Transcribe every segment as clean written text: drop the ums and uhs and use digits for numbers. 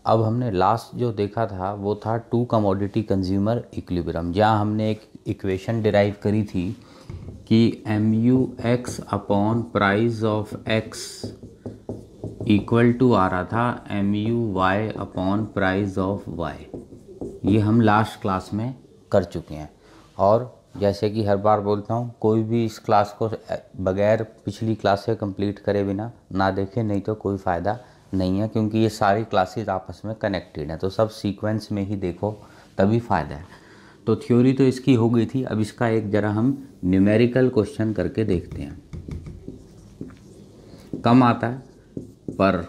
अब हमने लास्ट जो देखा था वो था टू कमोडिटी कंज्यूमर इक्विलिब्रियम, जहाँ हमने एक इक्वेशन डिराइव करी थी कि M U X upon price of X equal to आ रहा था M U Y upon price of Y. ये हम लास्ट क्लास में कर चुके हैं। और जैसे कि हर बार बोलता हूँ, कोई भी इस क्लास को बगैर पिछली क्लास से कंप्लीट करे बिना ना देखे नहीं तो कोई फ़ायदा नहीं है, क्योंकि ये सारी क्लासेस आपस में कनेक्टेड हैं, तो सब सीक्वेंस में ही देखो तभी फ़ायदा है। तो थ्योरी तो इसकी हो गई थी, अब इसका एक ज़रा हम न्यूमेरिकल क्वेश्चन करके देखते हैं। कम आता है पर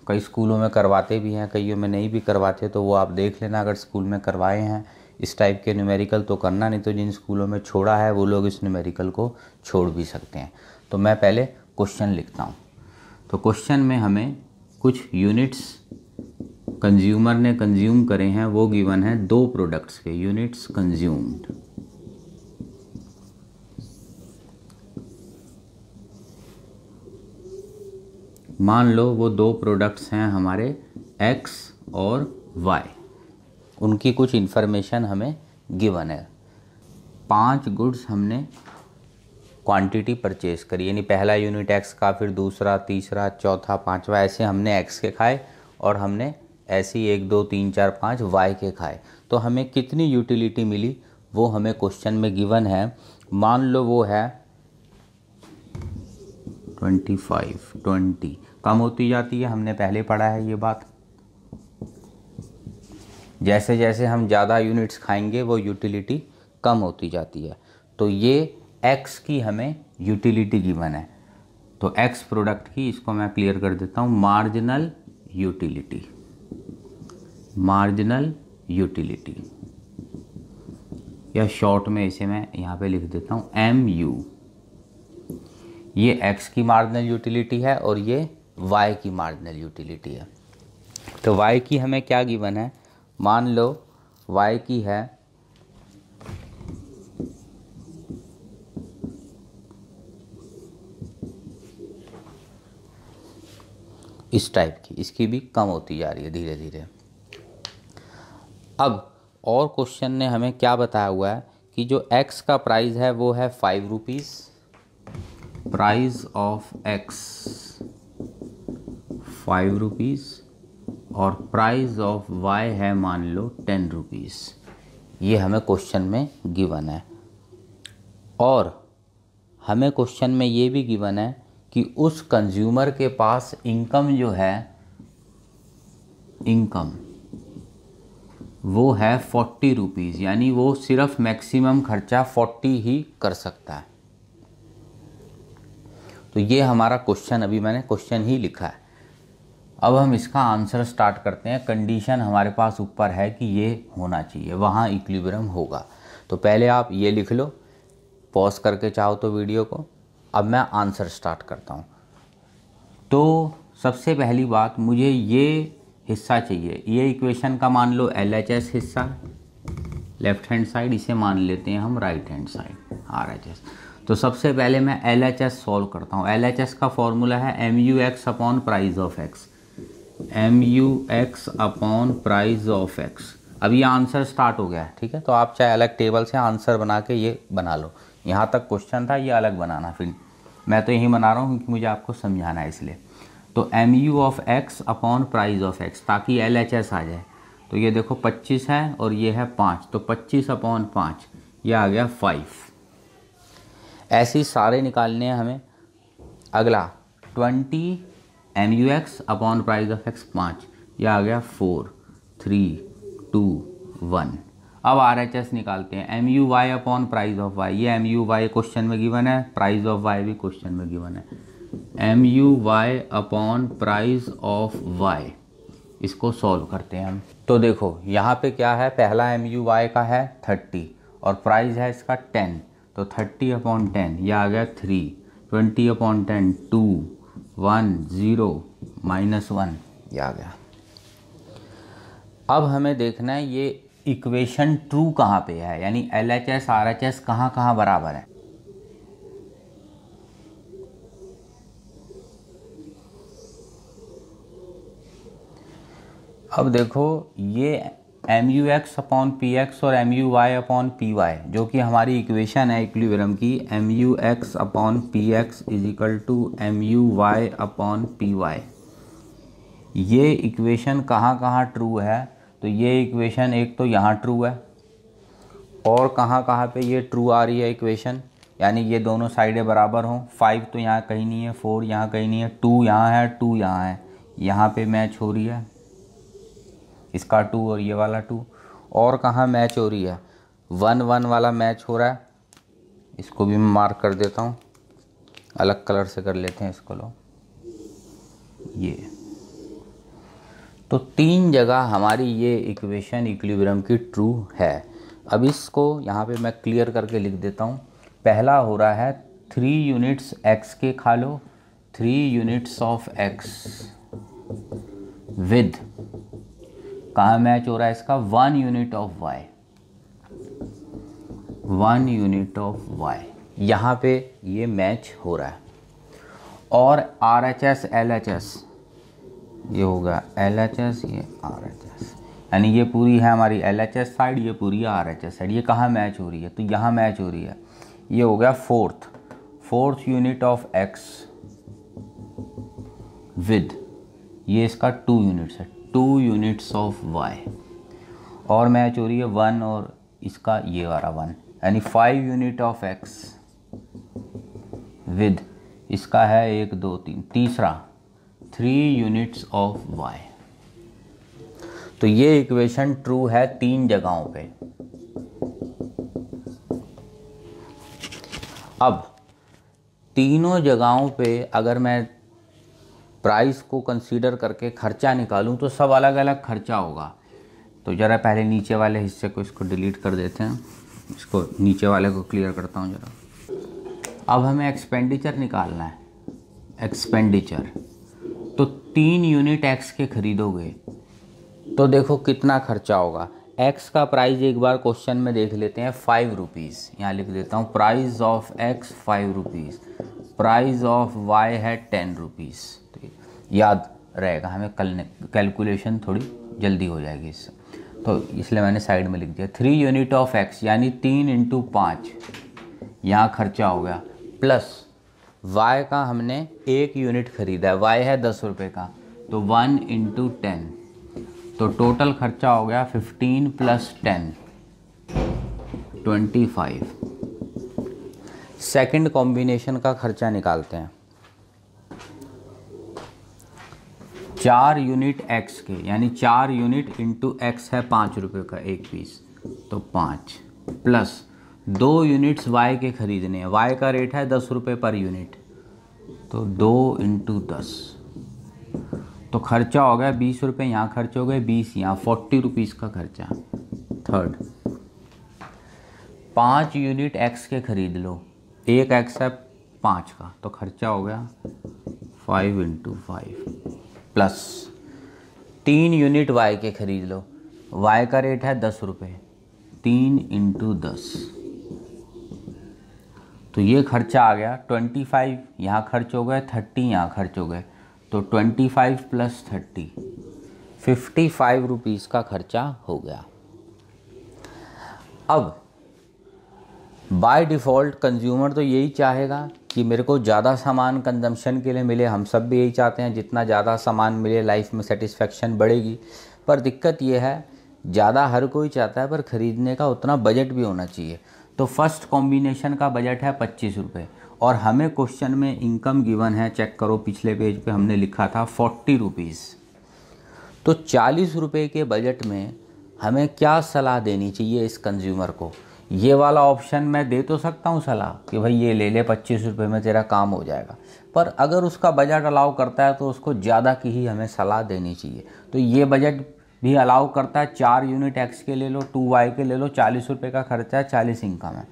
कई स्कूलों में करवाते भी हैं, कईयों में नहीं भी करवाते, तो वो आप देख लेना। अगर स्कूल में करवाए हैं इस टाइप के न्यूमेरिकल तो करना, नहीं तो जिन स्कूलों में छोड़ा है वो लोग इस न्यूमेरिकल को छोड़ भी सकते हैं। तो मैं पहले क्वेश्चन लिखता हूँ। तो क्वेश्चन में हमें कुछ यूनिट्स कंज्यूमर ने कंज्यूम करे हैं, वो गिवन है 2 प्रोडक्ट्स के यूनिट्स कंज्यूम्ड। मान लो वो 2 प्रोडक्ट्स हैं हमारे x और y, उनकी कुछ इन्फॉर्मेशन हमें गिवन है। 5 गुड्स हमने क्वांटिटी परचेज करी, यानी पहला यूनिट x का, फिर दूसरा, तीसरा, चौथा, पांचवा, ऐसे हमने x के खाए और हमने ऐसे ही 1 2 3 4 5 y के खाए। तो हमें कितनी यूटिलिटी मिली वो हमें क्वेश्चन में गिवन है। मान लो वो है 25, 20 कम होती जाती है, हमने पहले पढ़ा है ये बात। जैसे जैसे हम ज़्यादा यूनिट्स खाएंगे वो यूटिलिटी कम होती जाती है। तो ये x की हमें यूटिलिटी गिवन है। तो x प्रोडक्ट की, इसको मैं क्लियर कर देता हूँ, मार्जिनल यूटिलिटी, मार्जिनल यूटिलिटी, या शॉर्ट में इसे मैं यहाँ पे लिख देता हूँ MU। ये x की मार्जिनल यूटिलिटी है और ये y की मार्जिनल यूटिलिटी है। तो y की हमें क्या गिवन है, मान लो y की है इस टाइप की, इसकी भी कम होती जा रही है धीरे धीरे। अब और क्वेश्चन ने हमें क्या बताया हुआ है कि जो x का प्राइस है वो है 5 rupees, price of x 5 rupees, और प्राइस ऑफ y है मान लो 10 रुपीज़। ये हमें क्वेश्चन में गिवन है। और हमें क्वेश्चन में ये भी गिवन है कि उस कंज्यूमर के पास इनकम जो है, इनकम वो है 40 रुपीज़, यानी वो सिर्फ मैक्सिमम खर्चा 40 ही कर सकता है। तो ये हमारा क्वेश्चन, अभी मैंने क्वेश्चन ही लिखा है। अब हम इसका आंसर स्टार्ट करते हैं। कंडीशन हमारे पास ऊपर है कि ये होना चाहिए, वहाँ इक्विलिब्रियम होगा। तो पहले आप ये लिख लो, पॉज करके चाहो तो वीडियो को। अब मैं आंसर स्टार्ट करता हूँ। तो सबसे पहली बात, मुझे ये हिस्सा चाहिए, ये इक्वेशन का मान लो LHS हिस्सा, लेफ्ट हैंड साइड, इसे मान लेते हैं हम राइट हैंड साइड RHS। तो सबसे पहले मैं LHS सॉल्व करता हूँ। LHS का फॉर्मूला है MUX upon price of x, MUX upon price of x। अब ये आंसर स्टार्ट हो गया है, ठीक है। तो आप चाहे अलग टेबल से आंसर बना के ये बना लो, यहाँ तक क्वेश्चन था, ये अलग बनाना, फिर मैं तो यही बना रहा हूँ क्योंकि मुझे आपको समझाना है इसलिए। तो MU of x upon price of x, ताकि LHS आ जाए। तो ये देखो 25 है और ये है 5, तो 25 अपॉन 5, ये आ गया 5। ऐसे ही सारे निकालने हैं हमें। अगला 20 MUX upon price of x 5, ये आ गया 4, 3, 2, 1। अब RHS निकालते हैं। MUY upon price of y, ये MUY क्वेश्चन में गिवन है, प्राइस ऑफ y भी क्वेश्चन में गिवन है। MUY upon price of y, इसको सॉल्व करते हैं हम। तो देखो यहाँ पे क्या है, पहला MUY का है 30 और प्राइस है इसका 10, तो 30 अपॉन 10, यह आ गया 3, 20 अपॉन 10 2, 1 0 -1, यह आ गया। अब हमें देखना है ये इक्वेशन ट्रू कहाँ पे है, यानी LHS RHS कहाँ कहाँ बराबर है। अब देखो ये MUX अपॉन PX और MUY अपॉन PY जो कि हमारी इक्वेशन है इक्विलिब्रियम की, MUX upon PX is equal to MUY upon PY। ये इक्वेशन कहाँ कहाँ ट्रू है? तो ये इक्वेशन एक तो यहाँ ट्रू है और कहाँ कहाँ पे ये ट्रू आ रही है इक्वेशन, यानी ये दोनों साइडें बराबर हों। 5 तो यहाँ कहीं नहीं है, 4 यहाँ कहीं नहीं है, 2 यहाँ है, 2 यहाँ है, यहाँ पे मैच हो रही है इसका 2 और ये वाला 2। और कहाँ मैच हो रही है? 1 1 वाला मैच हो रहा है, इसको भी मैं मार्क कर देता हूँ, अलग कलर से कर लेते हैं इसको। लो ये तो 3 जगह हमारी ये इक्वेशन इक्विलिब्रियम की ट्रू है। अब इसको यहाँ पे मैं क्लियर करके लिख देता हूँ। पहला हो रहा है 3 यूनिट्स x के खा लो, 3 यूनिट्स ऑफ x विद, कहाँ मैच हो रहा है इसका? 1 unit of y, 1 unit of y, यहाँ पे ये मैच हो रहा है। और RHS LHS, ये होगा LHS, ये RHS, यानी ये पूरी है हमारी LHS साइड, ये पूरी है RHS साइड। ये कहाँ मैच हो रही है? तो यहाँ मैच हो रही है। ये हो गया fourth unit of x with, ये इसका 2 यूनिट्स है, 2 यूनिट्स ऑफ y। और मैच हो रही है 1 और इसका ये वाला 1, यानी 5 यूनिट ऑफ x विद, इसका है 1 2 3, तीसरा 3 यूनिट्स ऑफ y। तो ये इक्वेशन ट्रू है 3 जगहों पे। अब तीनों जगहों पे अगर मैं प्राइस को कंसीडर करके खर्चा निकालूं तो सब अलग अलग खर्चा होगा। तो ज़रा पहले नीचे वाले हिस्से को इसको डिलीट कर देते हैं, इसको नीचे वाले को क्लियर करता हूं ज़रा। अब हमें एक्सपेंडिचर निकालना है। एक्सपेंडिचर तो 3 यूनिट x के खरीदोगे तो देखो कितना खर्चा होगा। x का प्राइस एक बार क्वेश्चन में देख लेते हैं, 5 रुपीज़। यहाँ लिख देता हूँ price of x 5 rupees, price of y है 10 रुपीज़। तो याद रहेगा हमें, कैलकुलेशन थोड़ी जल्दी हो जाएगी इससे, तो इसलिए मैंने साइड में लिख दिया। 3 यूनिट ऑफ x यानी 3 × 5 यहाँ खर्चा हो गया, प्लस y का हमने 1 यूनिट खरीदा है, y है 10 रुपये का, तो 1 × 10, तो टोटल खर्चा हो गया 15 + 10 25। सेकंड कॉम्बिनेशन का खर्चा निकालते हैं। 4 यूनिट x के, यानी 4 यूनिट इंटू x है 5 रुपये का एक पीस, तो 5, प्लस 2 यूनिट्स y के खरीदने हैं, y का रेट है 10 रुपये पर यूनिट, तो 2 × 10, तो खर्चा हो गया 20 रुपये, यहाँ खर्च हो गए 20, यहाँ 40 रुपीज़ का खर्चा। थर्ड 5 यूनिट x के खरीद लो, एक x है 5 का, तो खर्चा हो गया 5 × 5, प्लस 3 यूनिट y के खरीद लो, y का रेट है 10 रुपये, 3 × 10, तो ये खर्चा आ गया 25, यहाँ खर्च हो गए 30, यहाँ खर्च हो गए, तो 25 + 30 55 रुपीज़ का खर्चा हो गया। अब बाय डिफ़ॉल्ट कंज्यूमर तो यही चाहेगा कि मेरे को ज़्यादा सामान कंजम्पशन के लिए मिले, हम सब भी यही चाहते हैं, जितना ज़्यादा सामान मिले लाइफ में सेटिस्फेक्शन बढ़ेगी। पर दिक्कत यह है ज़्यादा हर कोई चाहता है, पर ख़रीदने का उतना बजट भी होना चाहिए। तो फर्स्ट कॉम्बिनेशन का बजट है 25 रुपये, और हमें क्वेश्चन में इनकम गिवन है, चेक करो पिछले पेज पे हमने लिखा था 40 रुपीज़। तो 40 रुपये के बजट में हमें क्या सलाह देनी चाहिए इस कंज्यूमर को? ये वाला ऑप्शन मैं दे तो सकता हूँ सलाह कि भाई ये ले ले 25 रुपये में तेरा काम हो जाएगा, पर अगर उसका बजट अलाउ करता है तो उसको ज़्यादा की ही हमें सलाह देनी चाहिए। तो ये बजट भी अलाउ करता है, 4 यूनिट x के ले लो, 2y के ले लो, 40 रुपये का खर्चा है, 40 इनकम है।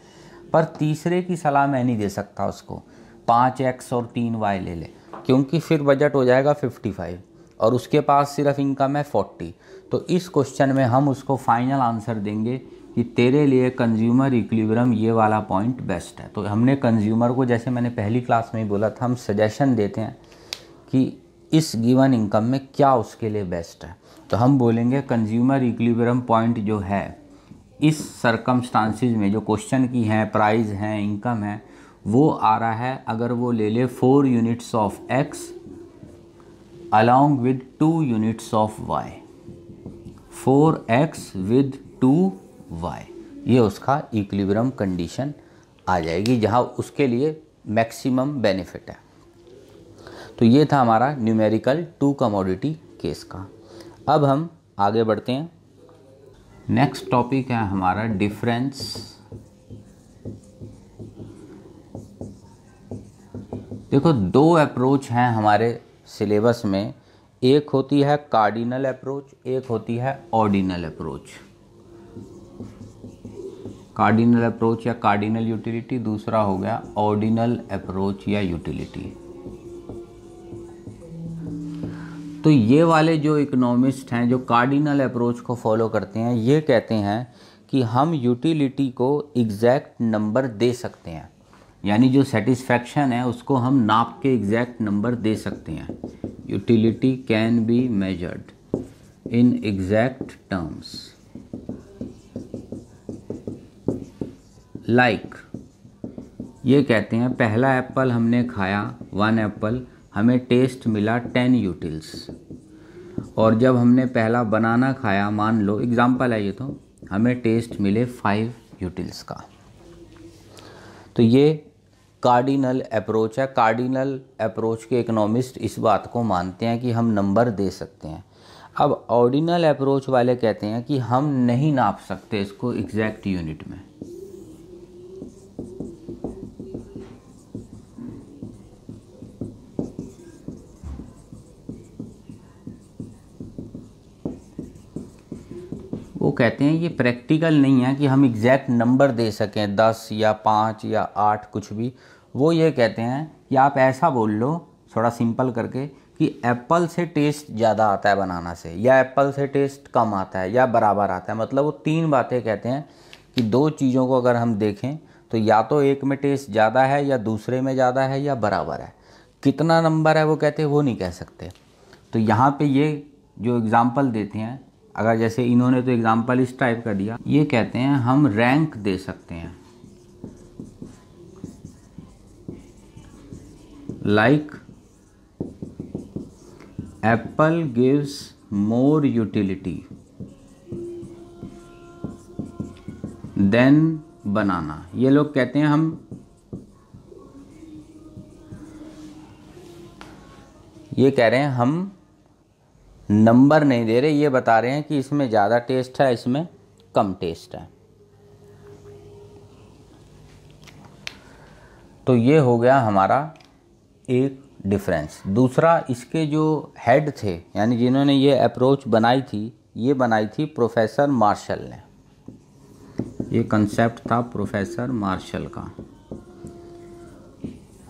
पर तीसरे की सलाह मैं नहीं दे सकता उसको, 5x और 3y ले ले, क्योंकि फिर बजट हो जाएगा 55 और उसके पास सिर्फ इनकम है 40। तो इस क्वेश्चन में हम उसको फाइनल आंसर देंगे कि तेरे लिए कंज्यूमर इक्विलिब्रियम ये वाला पॉइंट बेस्ट है। तो हमने कंज्यूमर को, जैसे मैंने पहली क्लास में ही बोला था, हम सजेशन देते हैं कि इस गिवन इनकम में क्या उसके लिए बेस्ट है, तो हम बोलेंगे कंज्यूमर इक्विलिब्रियम पॉइंट जो है इस सरकमस्टांसिस में, जो क्वेश्चन की हैं, प्राइस हैं, इनकम है, वो आ रहा है अगर वो ले ले 4 units of x along with 2 units of y, 4x with 2y, ये उसका इक्विलिब्रियम कंडीशन आ जाएगी जहाँ उसके लिए मैक्सिमम बेनिफिट है। तो ये था हमारा न्यूमेरिकल 2 कमोडिटी केस का। अब हम आगे बढ़ते हैं। नेक्स्ट टॉपिक है हमारा डिफरेंस। देखो 2 अप्रोच हैं हमारे सिलेबस में, एक होती है कार्डिनल अप्रोच, एक होती है ऑर्डिनल अप्रोच। कार्डिनल अप्रोच या कार्डिनल यूटिलिटी, दूसरा हो गया ऑर्डिनल अप्रोच या यूटिलिटी। तो ये वाले जो इकोनॉमिस्ट हैं जो कार्डिनल अप्रोच को फॉलो करते हैं, ये कहते हैं कि हम यूटिलिटी को एग्जैक्ट नंबर दे सकते हैं, यानी जो सेटिस्फैक्शन है उसको हम नाप के एग्जैक्ट नंबर दे सकते हैं। Utility can be measured in exact terms. Like ये कहते हैं पहला एप्पल हमने खाया 1 एप्पल, हमें टेस्ट मिला 10 यूटिल्स, और जब हमने पहला बनाना खाया, मान लो एग्जाम्पल है ये, तो हमें टेस्ट मिले 5 यूटिल्स का। तो ये कार्डिनल अप्रोच है। कार्डिनल अप्रोच के इकोनॉमिस्ट इस बात को मानते हैं कि हम नंबर दे सकते हैं। अब ऑर्डिनल अप्रोच वाले कहते हैं कि हम नहीं नाप सकते इसको एग्जैक्ट यूनिट में। वो कहते हैं ये प्रैक्टिकल नहीं है कि हम एग्जैक्ट नंबर दे सकें, 10 या 5 या 8 कुछ भी। वो ये कहते हैं कि आप ऐसा बोल लो थोड़ा सिंपल करके कि एप्पल से टेस्ट ज़्यादा आता है बनाना से, या एप्पल से टेस्ट कम आता है, या बराबर आता है। मतलब वो 3 बातें कहते हैं कि 2 चीज़ों को अगर हम देखें तो या तो एक में टेस्ट ज़्यादा है, या दूसरे में ज़्यादा है, या बराबर है। कितना नंबर है वो कहते हैं वो नहीं कह सकते। तो यहाँ पे ये जो एग्ज़ाम्पल देते हैं, अगर जैसे इन्होंने तो एग्जाम्पल इस टाइप का दिया, ये कहते हैं हम रैंक दे सकते हैं। Like apple gives more utility than banana. ये लोग कहते हैं हम, ये कह रहे हैं हम नंबर नहीं दे रहे, ये बता रहे हैं कि इसमें ज़्यादा टेस्ट है, इसमें कम टेस्ट है। तो ये हो गया हमारा एक डिफरेंस। दूसरा, इसके जो हेड थे, यानी जिन्होंने ये अप्रोच बनाई थी, ये बनाई थी प्रोफेसर मार्शल ने। ये कंसेप्ट था प्रोफेसर मार्शल का।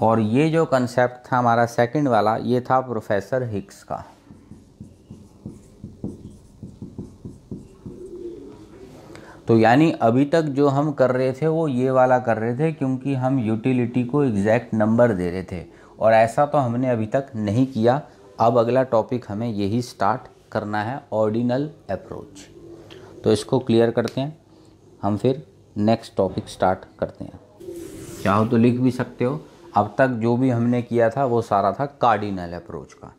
और ये जो कंसेप्ट था हमारा सेकंड वाला, ये था प्रोफेसर हिग्स का। तो यानी अभी तक जो हम कर रहे थे वो ये वाला कर रहे थे, क्योंकि हम यूटिलिटी को एग्जैक्ट नंबर दे रहे थे, और ऐसा तो हमने अभी तक नहीं किया। अब अगला टॉपिक हमें यही स्टार्ट करना है, ऑर्डिनल अप्रोच। तो इसको क्लियर करते हैं, हम फिर नेक्स्ट टॉपिक स्टार्ट करते हैं। चाहो तो लिख भी सकते हो। अब तक जो भी हमने किया था वो सारा था कार्डिनल अप्रोच का।